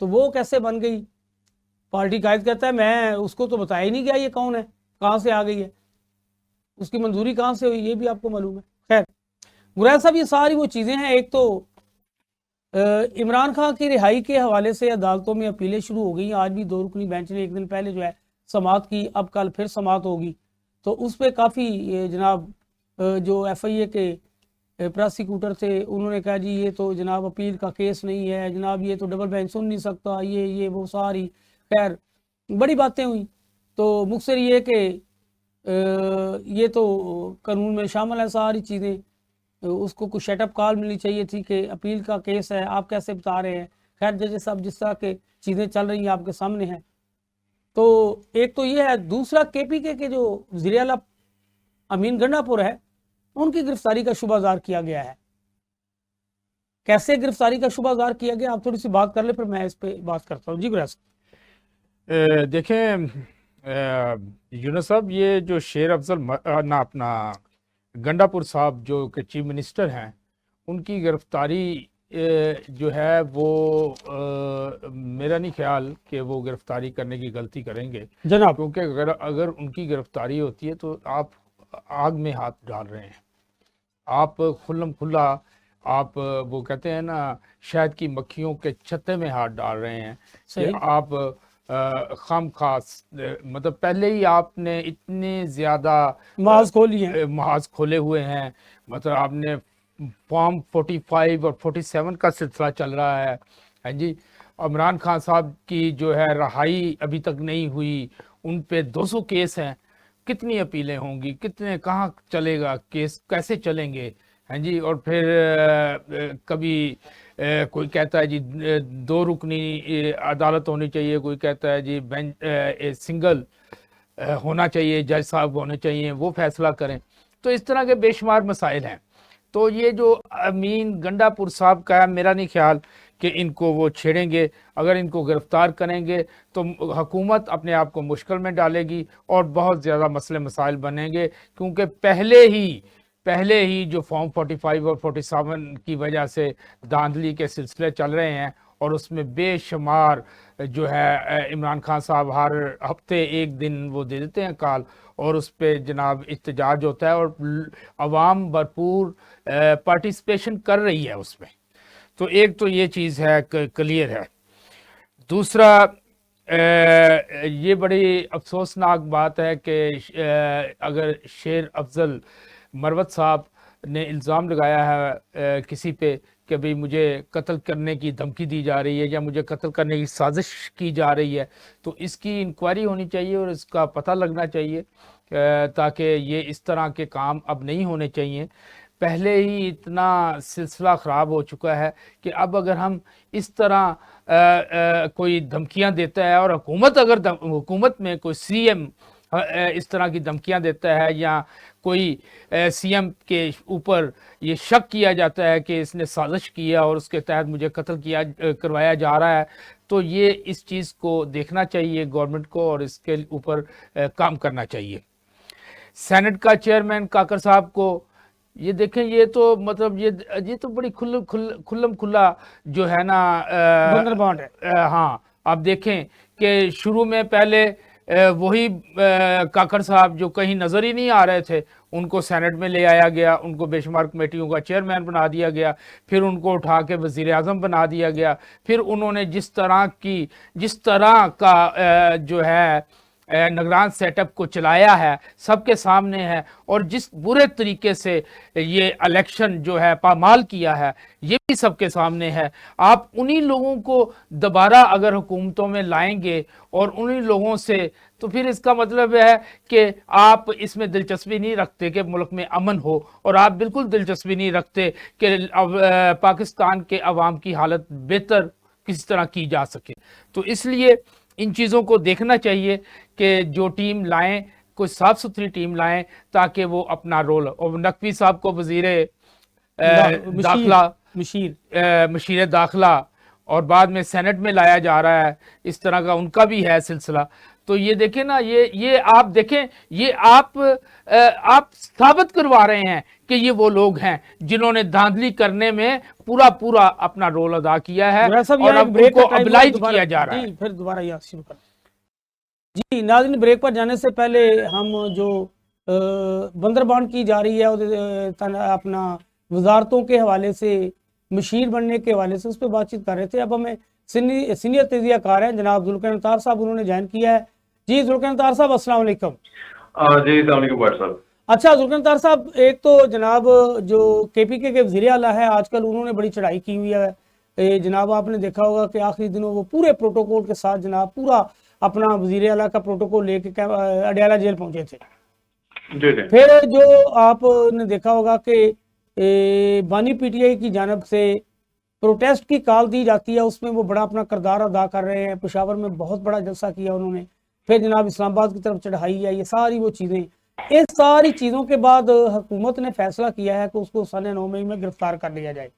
تو وہ کیسے بن گئی؟ پارٹی قائد کہتا ہے میں اس کو تو بتایا ہی نہیں گیا یہ کون ہے، کہاں سے آ گئی ہے، اس کی منظوری کہاں سے ہوئی، یہ بھی آپ کو معلوم ہے۔ خیر گریز صاحب، یہ ساری وہ چیزیں ہیں۔ ایک تو عمران خان کی رہائی کے حوالے سے عدالتوں میں اپیلیں شروع ہو گئی، آج بھی 2 رکنی بینچ نے ایک دن پہلے جو ہے سماعت کی، اب کل پھر سماعت ہوگی، تو اس پہ کافی جناب جو ایف آئی اے کے پراسیکیوٹر تھے انہوں نے کہا جی یہ تو جناب اپیل کا کیس نہیں ہے جناب، یہ تو ڈبل بینچ سن نہیں سکتا، یہ وہ ساری خیر بڑی باتیں ہوئیں۔ تو مختصر یہ کہ یہ تو قانون میں شامل ہے ساری چیزیں، اس کو کچھ شیٹ اپ کال ملنی چاہیے تھی کہ اپیل کا کیس ہے، آپ کیسے بتا رہے ہیں۔ خیر ججز صاحب جس طرح کے چیزیں چل رہی ہیں آپ کے سامنے ہیں۔ تو ایک تو یہ ہے، دوسرا کے پی کے جو وزیر اعلیٰ امین گنڈا پور ہے ان کی گرفتاری کا شبہ زار کیا گیا ہے۔ کیسے گرفتاری کا شبہ زار کیا گیا آپ تھوڑی سی بات کر لیں، پھر میں اس پہ بات کرتا ہوں۔ جی گریز دیکھیں یونس صاحب، یہ جو شیر افضل اپنا گنڈا پور صاحب جو کہ چیف منسٹر ہیں، ان کی گرفتاری جو ہے وہ میرا نہیں خیال کہ وہ گرفتاری کرنے کی غلطی کریں گے جناب، کیونکہ اگر ان کی گرفتاری ہوتی ہے تو آپ آگ میں ہاتھ ڈال رہے ہیں، آپ کھلم کھلا آپ وہ کہتے ہیں نا شہد کی مکھیوں کے چھتے میں ہاتھ ڈال رہے ہیں کہ آپ خام خاص مطلب پہلے ہی آپ نے اتنے زیادہ محاذ کھولے ہوئے ہیں، مطلب آپ نے فارم 45 اور 47 کا سلسلہ چل رہا ہے، ہاں جی۔ عمران خان صاحب کی جو ہے رہائی ابھی تک نہیں ہوئی، ان پہ 200 کیس ہیں، کتنی اپیلیں ہوں گی، کتنے کہاں چلے گا کیس، کیسے چلیں گے، ہاں جی۔ اور پھر کبھی کوئی کہتا ہے جی 2 رکنی عدالت ہونی چاہیے، کوئی کہتا ہے جی سنگل ہونا چاہیے، جج صاحب ہونے چاہیے، وہ فیصلہ کریں۔ تو اس طرح کے بے شمار مسائل ہیں۔ تو یہ جو امین گنڈا پور صاحب کا ہے، میرا نہیں خیال کہ ان کو وہ چھیڑیں گے۔ اگر ان کو گرفتار کریں گے تو حکومت اپنے آپ کو مشکل میں ڈالے گی اور بہت زیادہ مسئلے مسائل بنیں گے، کیونکہ پہلے ہی جو فارم 45 اور 47 کی وجہ سے دھاندلی کے سلسلے چل رہے ہیں، اور اس میں بے شمار جو ہے عمران خان صاحب ہر ہفتے ایک دن وہ دے دیتے ہیں کال، اور اس پہ جناب احتجاج ہوتا ہے، اور عوام بھرپور پارٹیسپیشن کر رہی ہے اس میں۔ تو ایک تو یہ چیز ہے کلیئر ہے۔ دوسرا یہ بڑی افسوسناک بات ہے کہ اگر شیر افضل مروت صاحب نے الزام لگایا ہے کسی پہ کہ بھئی مجھے قتل کرنے کی دھمکی دی جا رہی ہے یا مجھے قتل کرنے کی سازش کی جا رہی ہے، تو اس کی انکوائری ہونی چاہیے اور اس کا پتہ لگنا چاہیے، تاکہ یہ اس طرح کے کام اب نہیں ہونے چاہیے۔ پہلے ہی اتنا سلسلہ خراب ہو چکا ہے کہ اب اگر ہم اس طرح کوئی دھمکیاں دیتا ہے، اور حکومت میں کوئی سی ایم اس طرح کی دھمکیاں دیتا ہے، یا کوئی سی ایم کے اوپر یہ شک کیا جاتا ہے کہ اس نے سازش کیا اور اس کے تحت مجھے قتل کروایا جا رہا ہے، تو یہ اس چیز کو دیکھنا چاہیے گورنمنٹ کو اور اس کے اوپر کام کرنا چاہیے۔ سینٹ کا چیئرمین کاکر صاحب کو یہ دیکھیں، یہ تو مطلب یہ تو بڑی کھلم کھلا جو ہے نا بانڈ ہے۔ ہاں آپ دیکھیں کہ شروع میں پہلے وہی کاکر صاحب جو کہیں نظر ہی نہیں آ رہے تھے، ان کو سینٹ میں لے آیا گیا، ان کو بے شمار کمیٹیوں کا چیئرمین بنا دیا گیا، پھر ان کو اٹھا کے وزیر اعظم بنا دیا گیا، پھر انہوں نے جس طرح کا جو ہے نگران سیٹ اپ کو چلایا ہے سب کے سامنے ہے، اور جس برے طریقے سے یہ الیکشن جو ہے پامال کیا ہے یہ بھی سب کے سامنے ہے۔ آپ انہی لوگوں کو دوبارہ اگر حکومتوں میں لائیں گے اور انہی لوگوں سے، تو پھر اس کا مطلب ہے کہ آپ اس میں دلچسپی نہیں رکھتے کہ ملک میں امن ہو، اور آپ بالکل دلچسپی نہیں رکھتے کہ پاکستان کے عوام کی حالت بہتر کسی طرح کی جا سکے۔ تو اس لیے ان چیزوں کو دیکھنا چاہیے کہ جو ٹیم لائیں کوئی صاف ستھری ٹیم لائیں تاکہ وہ اپنا رول، اور نقوی صاحب کو وزیر داخلہ مشیر داخلہ اور بعد میں سینٹ میں لایا جا رہا ہے، اس طرح کا ان کا بھی ہے سلسلہ. تو یہ دیکھیں نا، یہ آپ دیکھیں، یہ آپ ثابت کروا رہے ہیں کہ یہ وہ لوگ ہیں جنہوں نے دھاندلی کرنے میں پورا اپنا رول ادا کیا ہے، اور اب ان کو ابلائج کیا جا رہا ہے. جی پھر دوبارہ یہ شروع کر. جی ناظرین، بریک پر جانے سے پہلے ہم جو بندربان کی جا رہی ہے اپنا وزارتوں کے حوالے سے، مشیر بننے کے حوالے سے، اس پہ بات چیت کر رہے تھے. اب ہمیں سینئر تجزیہ کار ہیں جناب ذوالقرنین اطہار صاحب، انہوں نے جوائن کیا ہے. جی ذوالقرنین اطہار صاحب السلام علیکم. جی السلام علیکم بھائی صاحب. اچھا ذوالقرنین اطہار صاحب، ایک تو جناب جو کے پی کے وزیر اعلیٰ ہے آج کل، انہوں نے بڑی چڑھائی کی ہوئی ہے. جناب آپ نے دیکھا ہوگا کہ آخری دنوں وہ پورے پروٹوکول کے ساتھ جناب پورا اپنا وزیر اعلیٰ کا پروٹوکول لے کے اڈیالہ جیل پہنچے تھے. جی جی. پھر جو آپ نے دیکھا ہوگا کہ بانی پی ٹی آئی کی جانب سے پروٹیسٹ کی کال دی جاتی ہے، اس میں وہ بڑا اپنا کردار ادا کر رہے ہیں. پشاور میں بہت بڑا جلسہ کیا انہوں نے، پھر جناب اسلام آباد کی طرف چڑھائی ہے. یہ ساری وہ چیزیں، اس ساری چیزوں کے بعد حکومت نے فیصلہ کیا ہے کہ اس کو سن 9 مئی میں گرفتار کر لیا جائے.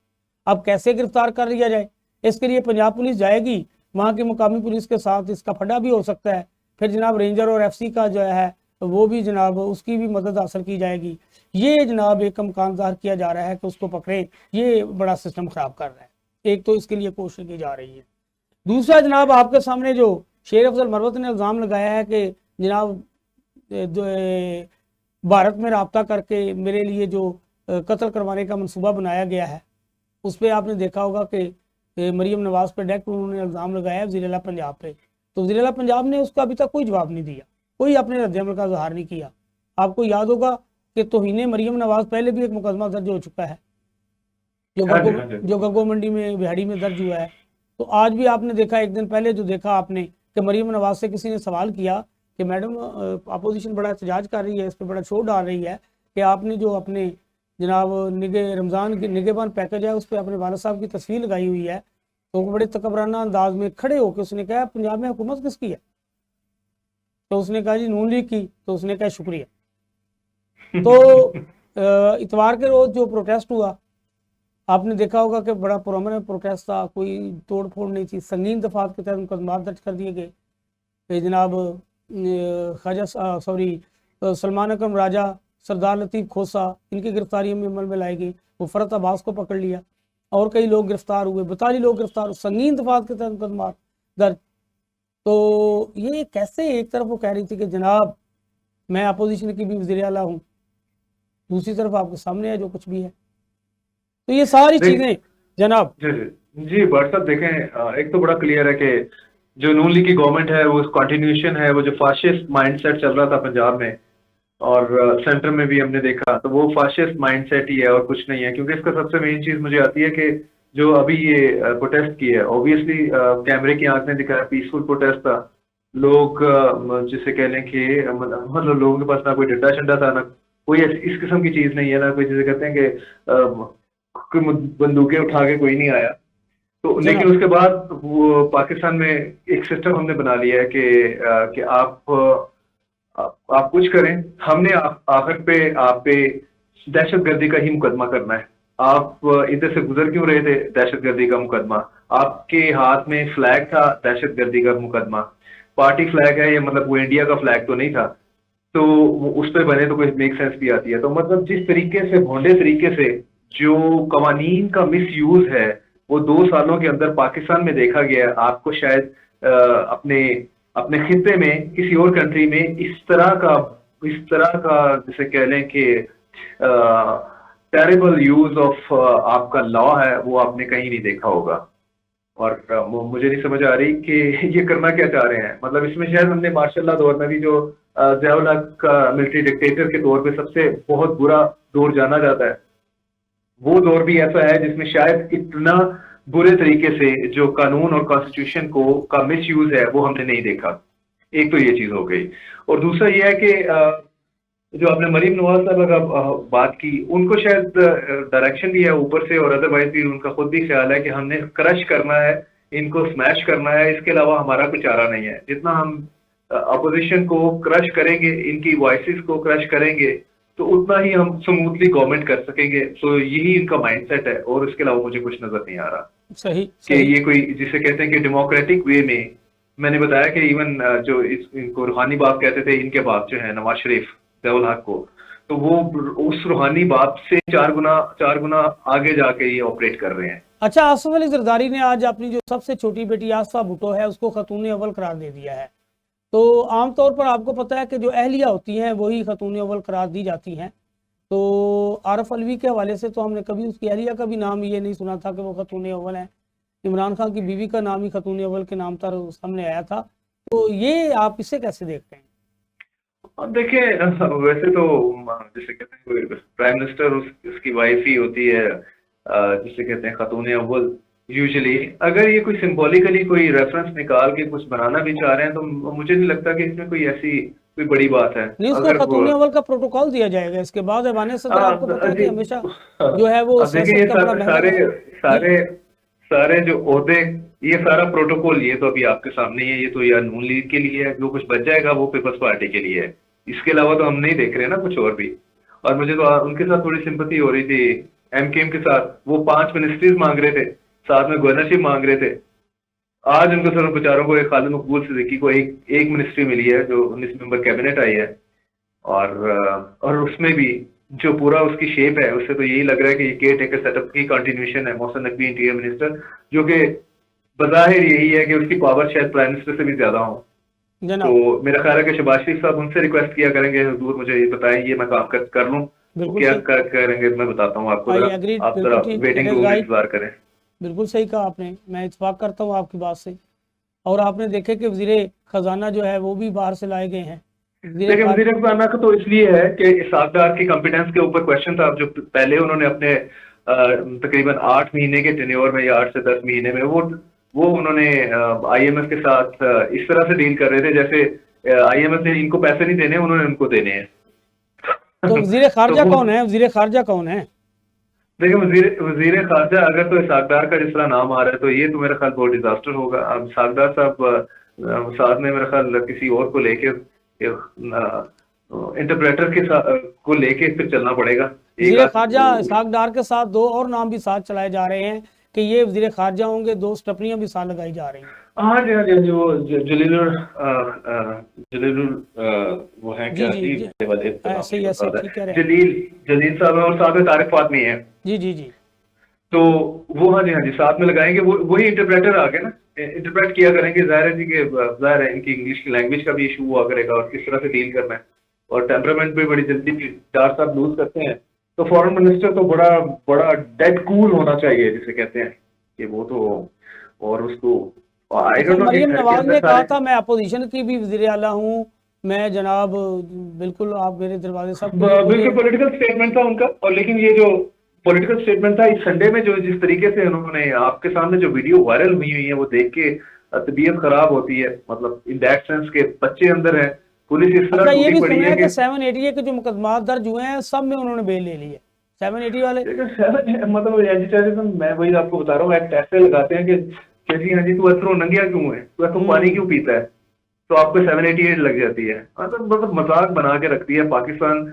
اب کیسے گرفتار کر لیا جائے؟ اس کے لیے پنجاب پولیس جائے گی، وہاں کی مقامی پولیس کے ساتھ اس کا پھڈا بھی ہو سکتا ہے. پھر جناب رینجر اور ایف سی کا جو ہے وہ بھی جناب اس کی بھی مدد حاصل کی جائے گی. یہ جناب ایک امکان ظاہر کیا جا رہا ہے کہ اس کو پکڑیں. یہ بڑا سسٹم خراب کر رہا ہے. ایک تو اس کے لیے کوشش کی جا رہی ہے. دوسرا جناب آپ کے سامنے جو شیر افضل مروت نے الزام لگایا ہے کہ جناب بھارت میں رابطہ کر کے میرے لیے جو قتل کروانے کا منصوبہ بنایا گیا ہے، اس پہ آپ نے دیکھا ہوگا کہ مریم نواز پہ ڈائریکٹ انہوں نے الزام لگایا ہے وزیر اعلیٰ پنجاب پہ. تو وزیر اعلیٰ پنجاب نے اس کا ابھی تک کوئی جواب نہیں دیا، کوئی اپنے رد عمل کا اظہار نہیں کیا. آپ کو یاد ہوگا کہ توہین مریم نواز پہلے بھی ایک مقدمہ درج ہو چکا ہے جو گگو منڈی میں بہاڑی میں درج ہوا ہے. تو آج بھی آپ نے دیکھا، ایک دن پہلے جو دیکھا آپ نے کہ مریم نواز سے کسی نے سوال کیا کہ میڈم اپوزیشن بڑا احتجاج کر رہی ہے، اس پہ بڑا شور ڈال رہی ہے کہ آپ نے جو اپنے جناب رمضان کی نگہبان پیکج ہے اس پہ اپنے والد صاحب کی تصویر لگائی ہوئی ہے. تو بڑے تکبرانہ انداز میں کھڑے ہو کے اس نے کہا پنجاب میں حکومت کس کی ہے؟ تو اس نے کہا جی نون لیگ کی. تو اس نے کہا شکریہ. تو اتوار کے روز جو پروٹیسٹ ہوا آپ نے دیکھا ہوگا کہ بڑا پرامن پروٹیسٹ تھا، کوئی توڑ پھوڑ نہیں تھی. سنگین دفعات کے تحت مقدمات درج کر دیے گئے. جناب سلمان اکرم راجہ، سردار لطیف کھوسا، ان کی گرفتاری میں عمل میں لائی گئی. وہ فرت عباس کو پکڑ لیا اور کئی لوگ گرفتار ہوئے، 42 لوگ گرفتار ہوئے، سنگین دفعات کے تحت مقدمات درج. تو یہ کیسے ایک طرف وہ کہہ رہی تھی کہ جناب میں اپوزیشن کی بھی وزیر اعلیٰ ہوں، دوسری طرف آپ کے سامنے ہے جو کچھ بھی ہے. تو یہ ساری چیزیں جناب جی بٹ صاحب دیکھیں، ایک تو بڑا کلیئر ہے کہ جو نون لیگ کی گورنمنٹ ہے وہ کنٹینیوشن ہے. وہ جو فاشسٹ مائنڈ سیٹ چل رہا تھا پنجاب میں اور سینٹر میں بھی ہم نے دیکھا، تو وہ فاشسٹ مائنڈ سیٹ ہی ہے اور کچھ نہیں ہے. کیونکہ اس کا سب سے مین چیز مجھے آتی ہے کہ جو ابھی یہ پروٹیسٹ کی ہے، اوبیسلی کیمرے کی آنکھ نے دکھایا پیسفل پروٹیسٹ تھا. لوگ جسے کہہ لیں کہ مطلب لوگوں کے پاس نہ کوئی ڈنڈا شنڈا تھا، نہ کوئی اس قسم کی چیز نہیں ہے، نہ کوئی جسے کہتے ہیں کہ بندوقیں اٹھا کے کوئی نہیں آیا. تو لیکن اس کے بعد وہ پاکستان میں ایک سسٹم ہم نے بنا لیا ہے کہ آپ کچھ کریں، ہم نے آخر پہ آپ پہ دہشت گردی کا ہی مقدمہ کرنا ہے. آپ ادھر سے گزر کیوں رہے تھے؟ دہشت گردی کا مقدمہ. آپ کے ہاتھ میں فلیگ تھا، دہشت گردی کا مقدمہ. پارٹی فلیگ ہے یہ، مطلب وہ انڈیا کا فلیگ تو نہیں تھا، تو اس پہ بنے تو کوئی میک سینس بھی آتی ہے. تو مطلب جس طریقے سے بھونڈے طریقے سے جو قوانین کا مس یوز ہے وہ 2 سالوں کے اندر پاکستان میں دیکھا گیا. آپ کو شاید اپنے خطے میں کسی اور کنٹری میں اس طرح کا جسے کہہ لیں کہ ٹیریبل یوز آف آپ کا لا ہے وہ آپ نے کہیں نہیں دیکھا ہوگا. اور مجھے نہیں سمجھ آ رہی کہ یہ کرنا کیا چاہ رہے ہیں. مطلب اس میں شاید ہم نے ماشاء اللہ دور میں بھی جو ضیاء الحق کا ملٹری ڈکٹیٹر کے طور پہ سب سے بہت برا دور جانا جاتا ہے، وہ دور بھی ایسا ہے جس میں شاید اتنا برے طریقے سے جو قانون اور کانسٹیٹیوشن کا مس یوز ہے وہ ہم نے نہیں دیکھا. ایک تو یہ چیز ہو گئی. اور دوسرا یہ ہے کہ جو آپ نے مریم نواز صاحبہ کا بات کی، ان کو شاید ڈائریکشن بھی ہے اوپر سے، اور ادروائز بھی ان کا خود بھی خیال ہے کہ ہم نے کرش کرنا ہے، ان کو سمیش کرنا ہے، اس کے علاوہ ہمارا کوئی چارہ نہیں ہے. جتنا ہم اپوزیشن کو کرش کریں گے، ان کی وائسز کو کرش کریں گے، تو اتنا ہی ہم سموتھلی گورنمنٹ کر سکیں گے. سو یہی ان کا مائنڈ سیٹ ہے، اور اس کے علاوہ مجھے کچھ نظر نہیں آ رہا. صحیح کہ صحیح یہ کوئی جسے کہتے ہیں کہ ڈیموکریٹک وے میں، میں نے بتایا کہ ایون جو ان کو روحانی باپ کہتے تھے، ان کے باپ جو ہیں نواز شریف ضیاء الحق کو، تو وہ اس روحانی باپ سے چار گنا آگے جا کے یہ آپریٹ کر رہے ہیں۔ اچھا، آصف علی زرداری نے آج اپنی جو سب سے چھوٹی بیٹی آصفہ بھٹو ہے اس کو خاتون اول قرار دے دیا ہے۔ تو عام طور پر آپ کو پتہ ہے کہ جو اہلیہ ہوتی ہیں وہی خاتون اول قرار دی جاتی ہیں، تو عارف علوی کے حوالے سے تو ہم نے کبھی اس کی اہلیہ کا بھی نام یہ نہیں سنا تھا کہ وہ خاتون اول ہیں۔ عمران خان کی بیوی کا نام ہی خاتون اول کے نام پر سامنے آیا تھا، تو یہ آپ اسے کیسے دیکھتے ہیں؟ دیکھیں ویسے تو جسے کہتے ہیں پرائم منسٹر اس کی وائف ہی ہوتی ہے، جسے کہتے ہیں خاتون اول یوزلی۔ اگر یہ کوئی سمبولیکلی کوئی ریفرنس نکال کے کچھ بنانا بھی چاہ رہے ہیں تو مجھے نہیں لگتا کہ اس میں کوئی ایسی کوئی بڑی بات ہے۔ نہیں، اس کو خاتون اول کا پروٹوکول دیا جائے گا اس کے بعد۔ ایوان صدر آپ کو پتہ ہے کہ ہمیشہ جو ہے وہ اب دیکھیں سیاست کا بڑا یہ سارے جو عہدے، یہ سارا پروٹوکول یہ تو ابھی آپ کے سامنے ہی ہے، یہ تو یا نون لیگ کے لیے ہے، جو کچھ بچ جائے گا وہ پیپلز پارٹی کے لیے ہے، اس کے علاوہ تو ہم نہیں دیکھ رہے نا کچھ اور بھی۔ اور مجھے تو ان کے ساتھ تھوڑی سمپتی ہو رہی تھی ایم کے ایم کے ساتھ، وہ 5 منسٹریز مانگ رہے تھے، ساتھ میں گورنرشپ مانگ رہے تھے۔ آج ان کو سر بیچاروں کو خالد مقبول صدیقی کو ایک منسٹری ملی ہے جو 19 ممبر کیبنٹ آئی ہے، اور اس میں بھی جو پورا اس کی شیپ ہے اس سے تو یہی لگ رہا ہے کہ یہ کیئر ٹیکر سیٹ اپ کی کنٹینیوشن ہے۔ محسن نقوی انٹیریئر منسٹر، جو کہ بظاہر یہی ہے کہ اس کی پاور شاید پرائم منسٹر سے بھی زیادہ ہوں۔ تو میرا خیال ہے کہ شہباز شریف صاحب ان سے ریکویسٹ کیا کریں گے، حضور مجھے یہ بتائیں یہ میں کام کر لوں، کیا کریں گے میں بتاتا ہوں آپ کو، آپ ذرا ویٹنگ روم میں انتظار کریں۔ بالکل صحیح کہا آپ نے، میں اتفاق کرتا ہوں آپ کی بات سے۔ اور آپ نے دیکھے کہ وزیر خزانہ جو ہے وہ بھی باہر سے لائے گئے ہیں۔ لیکن وزیر خزانہ کا تو اس لیے ہے کہ اسحاق ڈار کی کمپیٹنس کے اوپر کوشچن تھا، جو پہلے انہوں نے اپنے تقریباً 8 مہینے کے ٹینیور میں یا 8 سے 10 مہینے میں وہ انہوں نے آئی ایم ایف کے ساتھ اس طرح سے ڈیل کر رہے تھے جیسے آئی ایم ایف نے ان کو پیسے نہیں دینے، انہوں نے ان کو دینے ہیں۔ تو وزیر خارجہ کون ہے؟ وزیر خارجہ کون ہے؟ دیکھیں وزیر خارجہ اگر تو اسحاق ڈار کا جس طرح نام آ رہا ہے تو یہ تو میرا خیال بہت ڈیزاسٹر ہوگا۔ اب اسحاق ڈار صاحب ساتھ میں میرا خیال کسی اور کو لے کے انٹرپریٹر کے کو لے کے پھر چلنا پڑے گا۔ وزیر خارجہ اسحاق ڈار کے ساتھ 2 اور نام بھی ساتھ چلائے جا رہے ہیں کہ یہ وزیر خارجہ ہوں گے، 2 سٹپنیاں بھی ساتھ لگائی جا رہی ہیں۔ ہاں جی ہاں جی ہاں جی، وہ جلیل وہ ہیں کیا جلیل صاحب اور ساتھ میں طارق فاطمی ہیں۔ جی جی جی، تو وہ ہاں جی ساتھ میں لگائیں گے، وہی انٹرپریٹر آ گئے نا، انٹرپریٹ کیا کریں گے۔ ظاہر ہے جی کہ ظاہر ہے ان کی انگلش کی لینگویج کا بھی ایشو ہوا کرے گا، اور کس طرح سے ڈیل کرنا ہے، اور ٹیمپرامنٹ بھی بڑی جلدی ڈار صاحب لوز کرتے ہیں۔ تو فورن منسٹر تو بڑا ڈیڈ کول ہونا چاہیے جسے کہتے ہیں کہ وہ تو، اور اس کو مریم نواز نے کہا تھا میں اپوزیشن کی بھی وزیر اعلیٰ ہوں، میں جناب بالکل آپ میرے دروازے سب بالکل پولیٹیکل اسٹیٹمنٹ تھا ان کا۔ اور لیکن یہ جو پولیٹیکل اسٹیٹمنٹ تھا اس سنڈے میں، جو جس طریقے سے انہوں نے آپ کے سامنے جو ویڈیو وائرل ہوئی ہے وہ دیکھ کے طبیعت خراب ہوتی ہے، مطلب ان دیٹ سینس کے بچے اندر ہیں، پولیس اس طرح یہ بھی پڑی سنا ہے ہے کہ 780 کے جو مقدمات درج ہوئے ہیں سب میں انہوں نے بیل لے لی ہے، 780 والے مطلب اینٹی ٹیررزم، میں وہی آپ کو بتا رہا ہوں، ایک ایسے لگاتے ہیں کہ جی ہاں جی تو اترو ننگیا کیوں ہے، تو اترو پانی کیوں پیتا ہے، تو آپ کو 788 لگ جاتی ہے۔ مطلب مذاق بنا کے رکھتی ہے پاکستان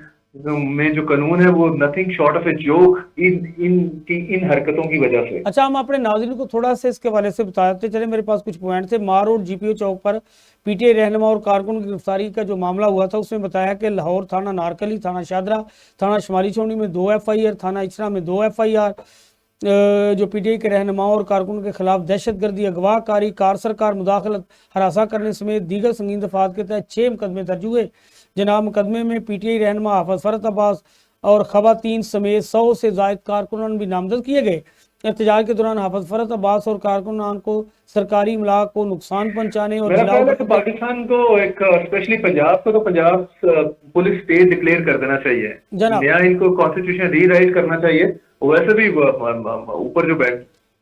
میں جو قانون ہے، وہ nothing short of a joke ان حرکتوں کی وجہ سے۔ اچھا، ہم اپنے ناظرین کو تھوڑا سا اس کے حوالے سے بتاتے چلے، میرے پاس کچھ پوائنٹ تھے۔ مار road G P O Chowk per P T I رہنما اور کارکن کی گرفتاری کا جو معاملہ ہوا تھا اس میں بتایا کہ لاہور تھانہ نارکلی، تھانہ شادرہ، تھانہ شمالی چونی میں 2 FIR، تھانہ اچرا میں 2 FIR جو پی ٹی آئی کے رہنماؤں اور کارکنوں کے خلاف دہشت گردی، اغوا کاری، کار سرکار مداخلت، ہراساں کرنے سمیت دیگر سنگین دفعات کے تحت 6 مقدمے درج ہوئے۔ جناب مقدمے میں پی ٹی آئی رہنما حافظ فرحت عباس اور خواتین سمیت 100 سے زائد کارکنان بھی نامزد کیے گئے۔ احتجاج کے دوران حافظ فرحت عباس اور کارکنان کو سرکاری املاک کو نقصان پہنچانے اور میرا خیال ہے کہ پاکستان کو ایک اسپیشلی پنجاب کو تو پنجاب پولیس اسٹیٹ ڈکلیئر کر دینا چاہیے، نیا ان کو کانسٹیٹیوشن ری رائٹ کرنا چاہیے۔ ویسے بھی اوپر جو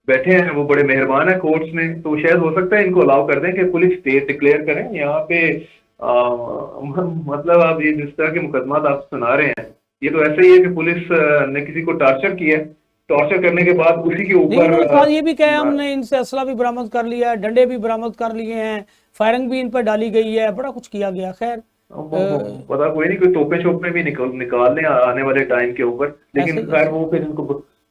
بیٹھے ہیں وہ بڑے مہربان ہیں کورٹس میں، تو شاید ہو سکتا ہے ان کو الاؤ کر دیں کہ پولیس اسٹیٹ ڈکلیئر کریں یہاں پہ۔ مطلب آپ یہ جس طرح کے مقدمات آپ سنا رہے ہیں، یہ تو ایسا ہی ہے کہ پولیس نے کسی کو ٹارچر کیا ہے، ٹارچر کرنے کے بعد اسی کے اوپر یہ بھی کہا ہم نے ان سے اسلحہ بھی برآمد کر لیا ہے، ڈنڈے بھی برآمد کر لیے ہیں، فائرنگ بھی ان پر ڈالی گئی ہے، بڑا کچھ کیا گیا۔ خیر پتا کوئی نہیں، کوئی توپیں شوپیں بھی نکال لیں آنے والے ٹائم کے اوپر، لیکن خیر وہ پھر ان کو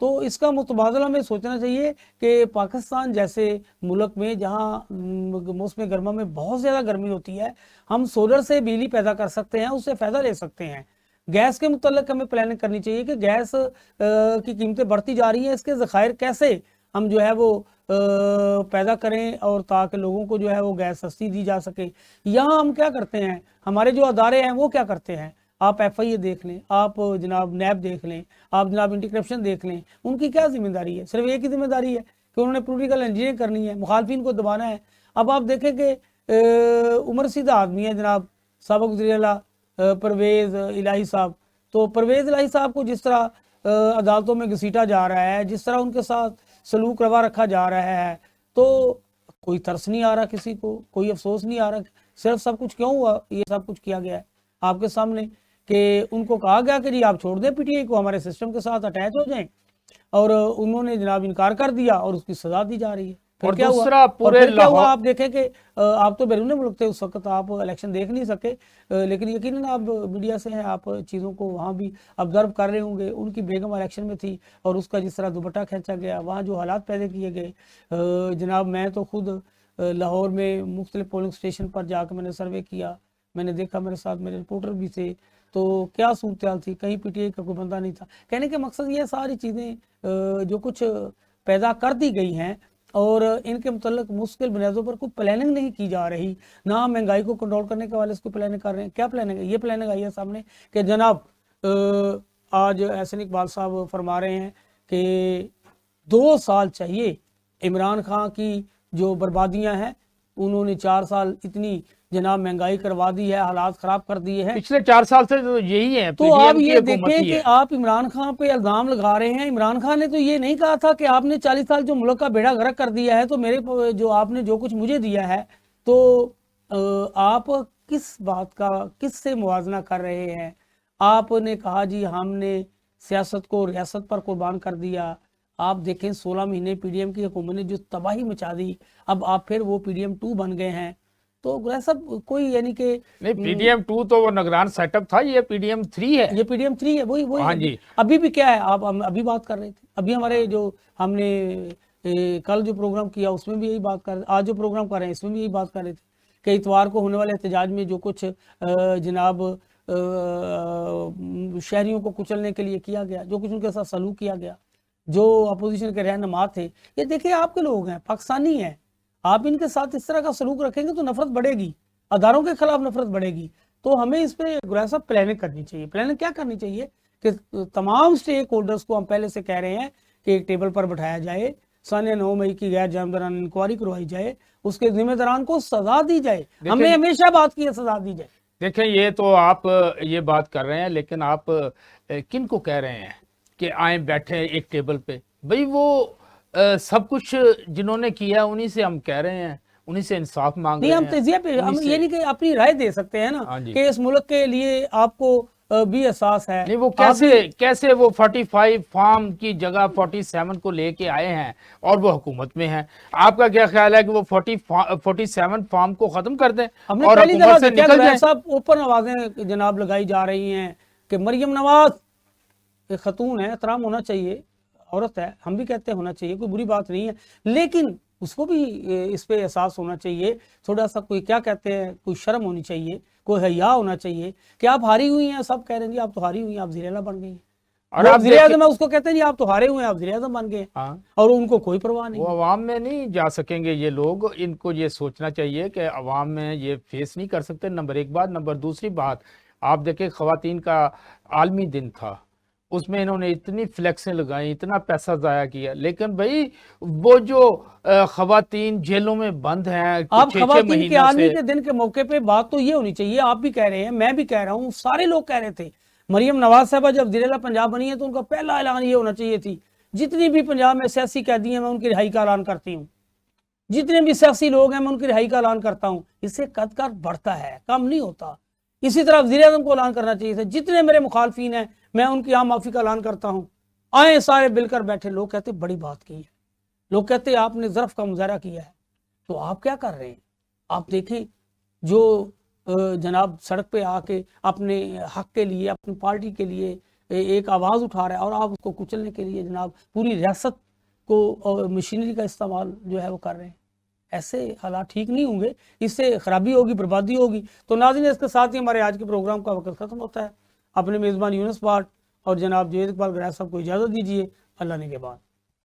تو اس کا متبادل ہمیں سوچنا چاہیے کہ پاکستان جیسے ملک میں جہاں موسم گرما میں بہت زیادہ گرمی ہوتی ہے، ہم سولر سے بجلی پیدا کر سکتے ہیں، اس سے فائدہ لے سکتے ہیں۔ گیس کے متعلق ہمیں پلاننگ کرنی چاہیے کہ گیس کی قیمتیں بڑھتی جا رہی ہیں، اس کے ذخائر کیسے ہم جو ہے وہ پیدا کریں اور تاکہ لوگوں کو جو ہے وہ گیس سستی دی جا سکے۔ یہاں ہم کیا کرتے ہیں، ہمارے جو ادارے ہیں وہ کیا کرتے ہیں، آپ ایف آئی اے دیکھ لیں، آپ جناب نیب دیکھ لیں، آپ جناب اینٹی کرپشن دیکھ لیں، ان کی کیا ذمہ داری ہے؟ صرف ایک ہی ذمہ داری ہے کہ انہوں نے پولیٹیکل انجینئرنگ کرنی ہے، مخالفین کو دبانا ہے۔ اب آپ دیکھیں کہ عمر سیدھا آدمی ہے جناب سابق وزیر اعلیٰ پرویز الہی صاحب، تو پرویز الہی صاحب کو جس طرح عدالتوں میں گھسیٹا جا رہا ہے، جس طرح ان کے ساتھ سلوک روا رکھا جا رہا ہے، تو کوئی ترس نہیں آ رہا کسی کو، کوئی افسوس نہیں آ رہا، صرف سب کچھ کیوں ہوا؟ یہ سب کچھ کیا گیا ہے آپ کے سامنے کہ ان کو کہا گیا کہ جی آپ چھوڑ دیں پی ٹی آئی کو، ہمارے سسٹم کے ساتھ اٹیچ ہو جائیں، اور انہوں نے جناب انکار کر دیا اور اس کی سزا دی جا رہی ہے۔ اور کیا ہوا؟ دوسرا پورے پھر کیا ہوا؟ لاہور، آپ دیکھیں کہ آپ تو بیرون ملک تھے اس وقت، آپ الیکشن دیکھ نہیں سکے، لیکن یقیناً آپ میڈیا سے ہیں، آپ چیزوں کو وہاں بھی آبزرو کر رہے ہوں گے۔ ان کی بیگم الیکشن میں تھی اور اس کا جس طرح دوپٹہ کھینچا گیا، وہاں جو حالات پیدا کیے گئے، جناب میں تو خود لاہور میں مختلف پولنگ سٹیشن پر جا کے میں نے سروے کیا، میں نے دیکھا، میرے ساتھ میرے رپورٹر بھی تھے، تو کیا صورتحال تھی، کہیں پی ٹی آئی کا کوئی بندہ نہیں تھا۔ کہنے کے مقصد یہ ساری چیزیں جو کچھ پیدا کر دی گئی ہیں اور ان کے متعلق مستقل بنیادوں پر کوئی پلاننگ نہیں کی جا رہی، نہ ہم مہنگائی کو کنٹرول کرنے کے حوالے سے کوئی پلاننگ کر رہے ہیں۔ کیا پلاننگ ہے؟ یہ پلاننگ آئی ہے سامنے کہ جناب آج احسن اقبال صاحب فرما رہے ہیں کہ 2 سال چاہیے، عمران خان کی جو بربادیاں ہیں انہوں نے 4 سال اتنی جناب مہنگائی کروا دی ہے، حالات خراب کر دیے ہیں۔ پچھلے 4 سال سے تو یہی ہے، تو آپ یہ دیکھیں کہ آپ عمران خان پہ الزام لگا رہے ہیں۔ عمران خان نے تو یہ نہیں کہا تھا کہ آپ نے 40 سال جو ملک کا بیڑا غرق کر دیا ہے، تو میرے جو آپ نے جو کچھ مجھے دیا ہے، تو آپ کس بات کا کس سے موازنہ کر رہے ہیں؟ آپ نے کہا جی ہم نے سیاست کو ریاست پر قربان کر دیا۔ آپ دیکھیں 16 مہینے پی ڈی ایم کی حکومت نے جو تباہی مچا دی، اب آپ پھر وہ پی ڈی ایم 2 بن گئے ہیں۔ تو ایسا کوئی یعنی کہ نہیں، پی ڈی ایم 2 تو وہ نگران سیٹ اپ تھا، یہ پی ڈی ایم 3 ہے، یہ پی ڈی ایم 3 ہے، وہی ہاں جی۔ ابھی بھی کیا ہے، آپ ابھی بات کر رہے تھے، ابھی ہمارے جو ہم نے کل جو پروگرام کیا اس میں بھی یہی بات کر رہے، آج جو پروگرام کر رہے ہیں اس میں بھی یہی بات کر رہے تھے کہ اتوار کو ہونے والے احتجاج میں جو کچھ جناب شہریوں کو کچلنے کے لیے کیا گیا، جو کچھ ان کے ساتھ سلوک کیا گیا، جو اپوزیشن کے رہنما تھے، یہ دیکھیں آپ کے لوگ ہیں، پاکستانی ہیں، آپ ان کے ساتھ اس طرح کا سلوک رکھیں گے تو نفرت بڑھے گی، اداروں کے خلاف نفرت بڑھے گی۔ تو ہمیں اس پہ گریسا پلاننگ کرنی چاہیے۔ پلاننگ کیا کرنی چاہیے کہ تمام سٹیک ہولڈرز کو ہم پہلے سے کہہ رہے ہیں کہ ایک ٹیبل پر بٹھایا جائے، سال 9 مئی کی غیر جانبدارانہ انکوائری کروائی جائے، اس کے ذمہ داران کو سزا دی جائے۔ ہم نے ہمیشہ بات کی ہے سزا دی جائے۔ دیکھیں یہ تو آپ یہ بات کر رہے ہیں، لیکن آپ کن کو کہہ رہے ہیں کہ آئیں بیٹھیں ایک ٹیبل پہ؟ بھئی وہ سب کچھ جنہوں نے کیا انہی سے ہم کہہ رہے ہیں، انہی سے انصاف مانگ رہے ہیں۔ نہیں، ہم تجزیہ پہ ہم یہ نہیں کہ اپنی رائے دے سکتے ہیں نا کہ اس ملک کے لیے آپ کو بھی احساس ہے۔ نہیں، وہ کیسے وہ 45 فارم کی جگہ 47 کو لے کے آئے ہیں اور وہ حکومت میں ہیں؟ آپ کا کیا خیال ہے کہ وہ 47 فارم کو ختم کر دیں اور حکومت سے نکل جائیں؟ صاحب اوپن آوازیں جناب لگائی جا رہی ہیں کہ مریم نواز ایک خاتون ہے، احترام ہونا چاہیے، عورت ہے، ہم بھی کہتے ہیں ہونا چاہیے، کوئی بری بات نہیں ہے، لیکن اس کو بھی اس پہ احساس ہونا چاہیے، تھوڑا سا کوئی کیا کہتے ہیں، کوئی شرم ہونی چاہیے، کوئی حیا ہونا چاہیے کہ آپ ہاری ہوئی ہیں۔ سب کہہ رہے ہیں جی آپ تو ہاری ہوئی ہیں، آپ وزیر اعلیٰ بن گئی ہیں، اور آپ وزیر اعظم اس کو کہتے ہیں جی آپ تو ہارے ہوئے ہیں، آپ وزیر اعظم بن گئے، اور ان کو کوئی پرواہ نہیں۔ وہ عوام میں نہیں جا سکیں گے یہ لوگ، ان کو یہ سوچنا چاہیے کہ عوام میں یہ فیس نہیں کر سکتے، نمبر 1 بات۔ نمبر دوسری بات، آپ دیکھیں خواتین کا عالمی دن تھا، اس میں انہوں نے اتنی فلیکسیں لگائیں، اتنا پیسہ ضائع کیا، لیکن بھئی وہ جو خواتین جیلوں میں بند ہیں آپ 6 خواتین مہینوں کے عالمی کے دن کے موقع پہ بات تو یہ ہونی چاہیے، آپ بھی کہہ رہے ہیں، میں بھی کہہ رہا ہوں، سارے لوگ کہہ رہے تھے، مریم نواز صاحبہ جب وزیر اعلیٰ پنجاب بنی ہے تو ان کا پہلا اعلان یہ ہونا چاہیے تھی جتنی بھی پنجاب میں سیاسی قیدی ہیں میں ان کی رہائی کا اعلان کرتی ہوں، جتنے بھی سیاسی لوگ ہیں میں ان کی رہائی کا اعلان کرتا ہوں۔ اس سے قد کر بڑھتا ہے، کم نہیں ہوتا۔ اسی طرح وزیر اعظم کو اعلان کرنا چاہیے تھا، جتنے میرے مخالفین ہیں میں ان کی عام معافی کا اعلان کرتا ہوں، آئیں سارے مل کر بیٹھے۔ لوگ کہتے بڑی بات کی ہے، لوگ کہتے آپ نے ظرف کا مظاہرہ کیا ہے، تو آپ کیا کر رہے ہیں؟ آپ دیکھیں جو جناب سڑک پہ آ کے اپنے حق کے لیے، اپنی پارٹی کے لیے ایک آواز اٹھا رہا ہے اور آپ اس کو کچلنے کے لیے جناب پوری ریاست کو مشینری کا استعمال جو ہے وہ کر رہے ہیں. ایسے حالات ٹھیک نہیں ہوں گے, اس سے خرابی ہوگی, بربادی ہوگی. تو ناظرین اس کے ساتھ ہی ہمارے آج کے پروگرام کا وقت ختم ہوتا ہے. اپنے میزبان یونس بھاٹ اور جناب جوید اقبال گرائے صاحب کو اجازت دیجیے. اللہ نے کے بعد.